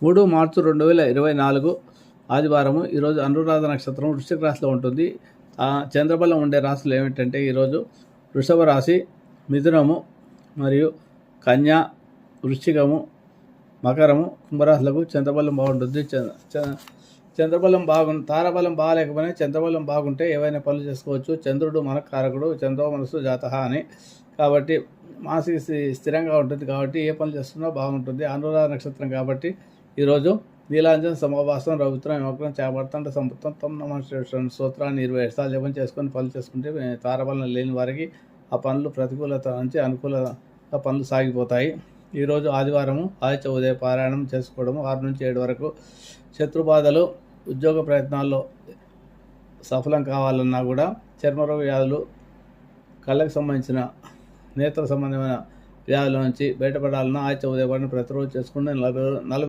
3 మార్చి 2024 ఆదివారము. ఈరోజు అనురాధ నక్షత్రం వృశ్చిక రాశిలో ఉంటుంది. చంద్రబలం ఉండే రాశులు ఏమిటంటే ఈరోజు వృషభ రాశి, మిథునము మరియు కన్య, వృశ్చికము, మకరము, కుంభరాశులకు చంద్రబలం బాగుంటుంది. చంద్రబలం తారాబలం బాగాలేకపోయినా చంద్రబలం బాగుంటే ఏవైనా పనులు చేసుకోవచ్చు. చంద్రుడు మనకు కారకుడు, చంద్రో మనసు జాతః అని. కాబట్టి మానసిక స్థిరంగా ఉంటుంది. కాబట్టి ఏ పనులు చేస్తున్నా బాగుంటుంది. అనురాధ నక్షత్రం కాబట్టి ఈరోజు నీలాంజన సమావాసం, రవిత్రం, యోగం, చేపడుతుంట సంపుతం తమ నమస్కారం స్తోత్రాన్ని 27 సార్లు జపం చేసుకొని పనులు చేసుకుంటే తారాబలం లేని వారికి ఆ పనులు ప్రతికూలత నుంచి అనుకూలంగా పనులు సాగిపోతాయి. ఈరోజు ఆదివారము ఆదిత్య ఉదయ పారాయణం చేసుకోవడము 6 నుంచి 7 వరకు. శత్రుబాధలు, ఉద్యోగ ప్రయత్నాల్లో సఫలం కావాలన్నా కూడా, చర్మరోగ వ్యాధులు, కళ్ళకు సంబంధించిన నేత్ర సంబంధమైన వ్యాధుల నుంచి బయటపడాలన్నా ఆదిత్య ఉదయ పారాయణం ప్రతిరోజు చేసుకుంటే 40